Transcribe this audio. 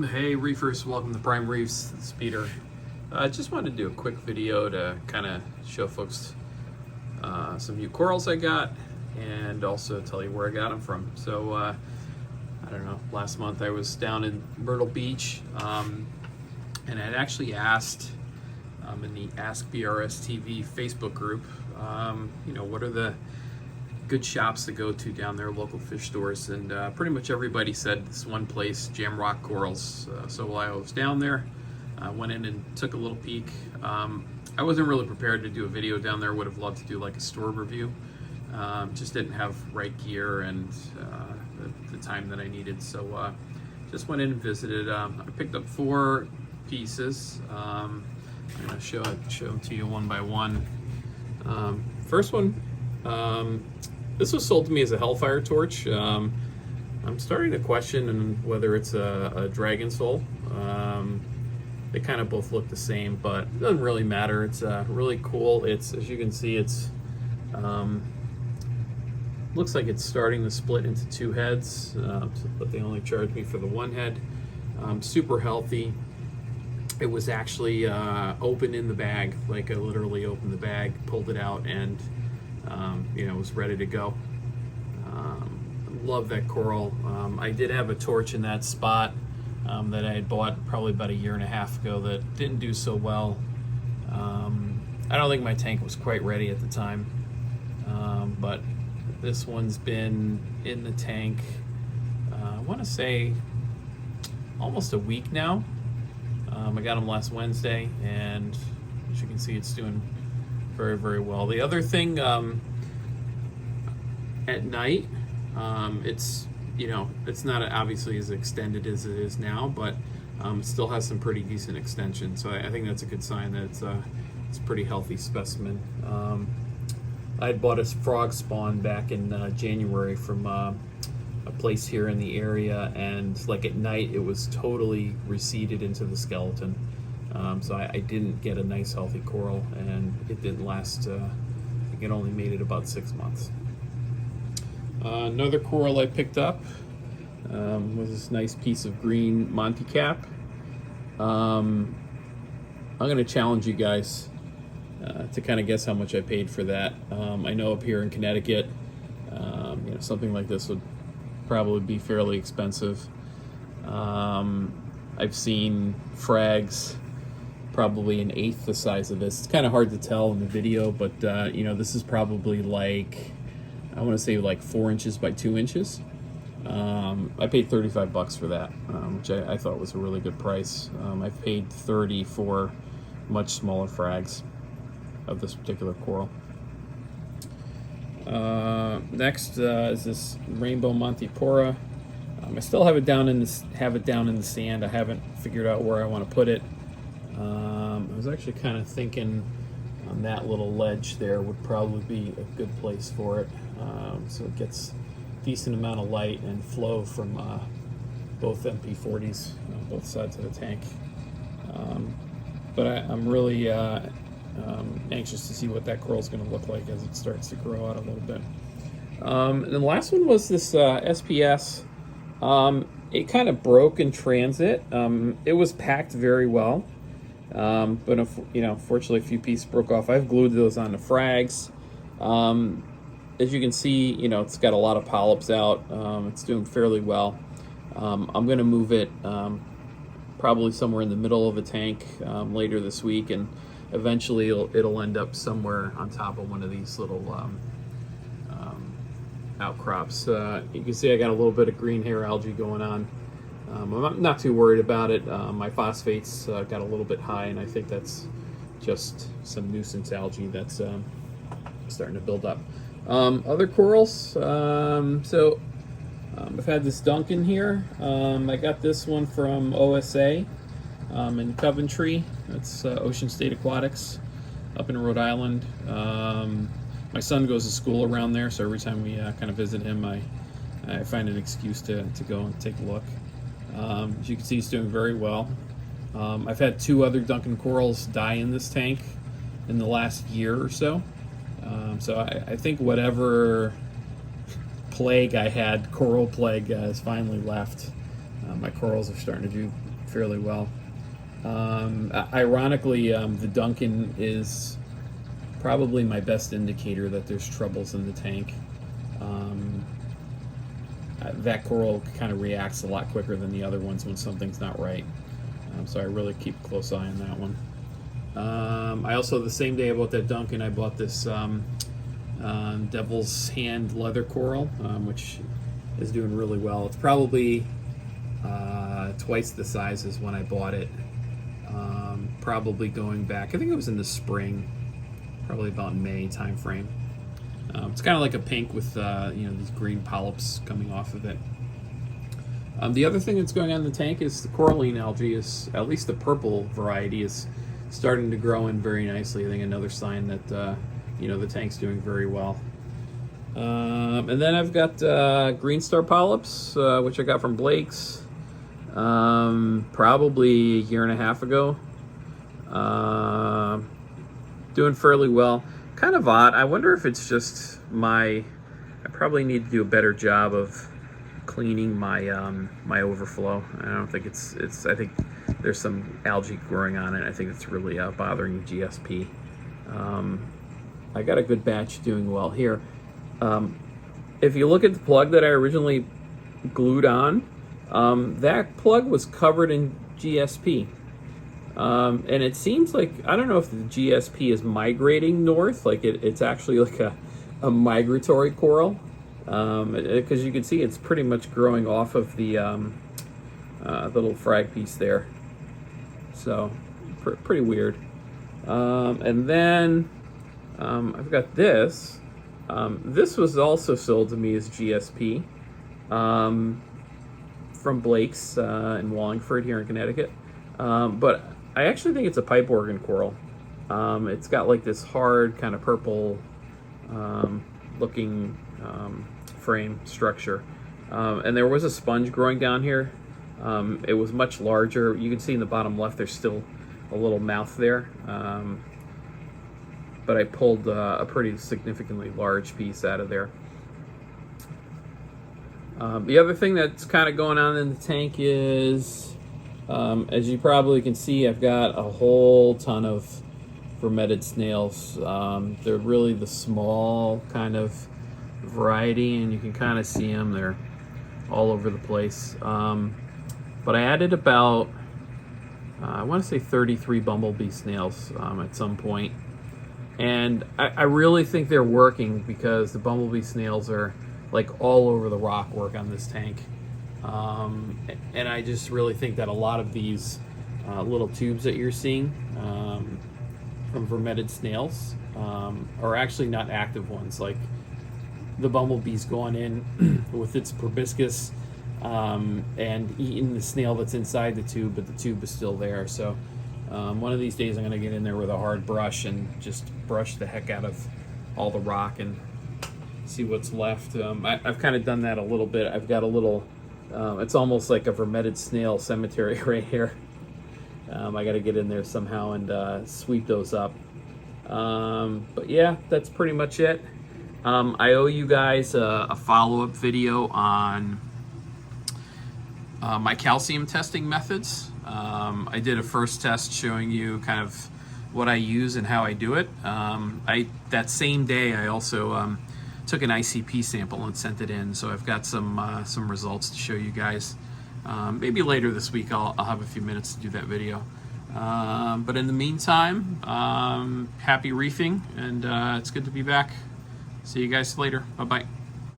Hey reefers, welcome to Prime Reefs. This is Peter. I just wanted to do a quick video to kind of show folks some new corals I got and also tell you where I got them from. So I don't know, last month I was down in Myrtle Beach and I'd actually asked in the Ask BRS TV Facebook group, you know, what are the good shops to go to down there, local fish stores, and pretty much everybody said this one place, Jamrock Corals. So while I was down there, I went in and took a little peek. I wasn't really prepared to do a video down there. Would have loved to do like a store review. Just didn't have right gear and the time that I needed. So just went in and visited. I picked up 4 pieces. I'm going to show them to you one by one. First one, this was sold to me as a Hellfire torch. I'm starting to question whether it's a dragon soul. They kind of both look the same, but it doesn't really matter. It's really cool. It's, as you can see, it's looks like it's starting to split into 2 heads, but they only charged me for the 1 head. Super healthy. It was actually open in the bag. Like I literally opened the bag, pulled it out, and you know, it was ready to go. Love that coral. I did have a torch in that spot that I had bought probably about 1.5 years ago that didn't do so well. I don't think my tank was quite ready at the time, but this one's been in the tank, I want to say almost a week now. I got them last Wednesday, and as you can see, it's doing very, very well. The other thing, at night, it's, you know, it's not obviously as extended as it is now, but it still has some pretty decent extension. So I think that's a good sign that it's a pretty healthy specimen. I had bought a frog spawn back in January from a place here in the area, and like at night it was totally receded into the skeleton. So I didn't get a nice healthy coral, and it didn't last, I think it only made it about 6 months. Another coral I picked up was this nice piece of green Monty cap. I'm going to challenge you guys to kind of guess how much I paid for that. I know up here in Connecticut, you know, something like this would probably be fairly expensive. I've seen frags probably 1/8 the size of this. It's kind of hard to tell in the video, but you know, this is probably like, I want to say like 4 inches by 2 inches. I paid $35 for that, which I thought was a really good price. I've paid $30 for much smaller frags of this particular coral. Next is this rainbow Montipora. I still have it down in the sand. I haven't figured out where I want to put it. I was actually kind of thinking on that little ledge there would probably be a good place for it, so it gets a decent amount of light and flow from both MP40s, both sides of the tank. But I'm really anxious to see what that coral is going to look like as it starts to grow out a little bit. And then the last one was this SPS. It kind of broke in transit. It was packed very well, but if, you know, fortunately a few pieces broke off. I've glued those onto frags. As you can see, you know, it's got a lot of polyps out. It's doing fairly well. I'm going to move it probably somewhere in the middle of a tank later this week, and eventually it'll end up somewhere on top of one of these little outcrops. You can see I got a little bit of green hair algae going on. I'm not too worried about it. My phosphates got a little bit high, and I think that's just some nuisance algae that's starting to build up. Other corals, so I've had this Duncan here. I got this one from OSA in Coventry. That's Ocean State Aquatics up in Rhode Island. My son goes to school around there, so every time we kind of visit him, I find an excuse to go and take a look. As you can see, he's doing very well. I've had 2 other Duncan corals die in this tank in the last year or so. So I think whatever plague I had, coral plague, has finally left. My corals are starting to do fairly well. Ironically, the Duncan is probably my best indicator that there's troubles in the tank. That coral kind of reacts a lot quicker than the other ones when something's not right. So I really keep a close eye on that one. I also, the same day I bought that Duncan, I bought this Devil's Hand leather coral, which is doing really well. It's probably twice the size as when I bought it. Probably going back, I think it was in the spring, probably about May time frame. It's kind of like a pink with these green polyps coming off of it. The other thing that's going on in the tank is the coralline algae, is at least the purple variety, is starting to grow in very nicely. I think another sign that the tank's doing very well. And then I've got green star polyps, which I got from Blake's probably a year and a half ago. Doing fairly well. Kind of odd. I wonder if it's just I probably need to do a better job of cleaning my my overflow. I don't think it's I think there's some algae growing on it. I think it's really bothering GSP. I got a good batch doing well here. If you look at the plug that I originally glued on, that plug was covered in GSP. And it seems like, I don't know if the GSP is migrating north, like it's actually like a migratory coral, because you can see it's pretty much growing off of the little frag piece there. So pretty weird. And then I've got this. This was also sold to me as GSP from Blake's in Wallingford here in Connecticut. But I actually think it's a pipe organ coral. It's got like this hard kind of purple looking frame structure. And there was a sponge growing down here. It was much larger. You can see in the bottom left there's still a little mouth there. But I pulled a pretty significantly large piece out of there. The other thing that's kind of going on in the tank is, as you probably can see, I've got a whole ton of vermeted snails. They're really the small kind of variety, and you can kind of see them. They're all over the place. But I added about, I want to say 33 bumblebee snails at some point. And I really think they're working, because the bumblebee snails are like all over the rock work on this tank. And I just really think that a lot of these little tubes that you're seeing from vermeted snails are actually not active ones. Like the bumblebee's gone in with its proboscis and eaten the snail that's inside the tube, but the tube is still there. So one of these days I'm going to get in there with a hard brush and just brush the heck out of all the rock and see what's left. I've kind of done that a little bit. I've got a little, it's almost like a vermeted snail cemetery right here. I got to get in there somehow and sweep those up. But yeah, that's pretty much it. I owe you guys a follow-up video on my calcium testing methods. I did a first test showing you kind of what I use and how I do it. That same day I also took an ICP sample and sent it in, so I've got some results to show you guys. Maybe later this week I'll have a few minutes to do that video. But in the meantime, happy reefing, and it's good to be back. See you guys later. Bye-bye.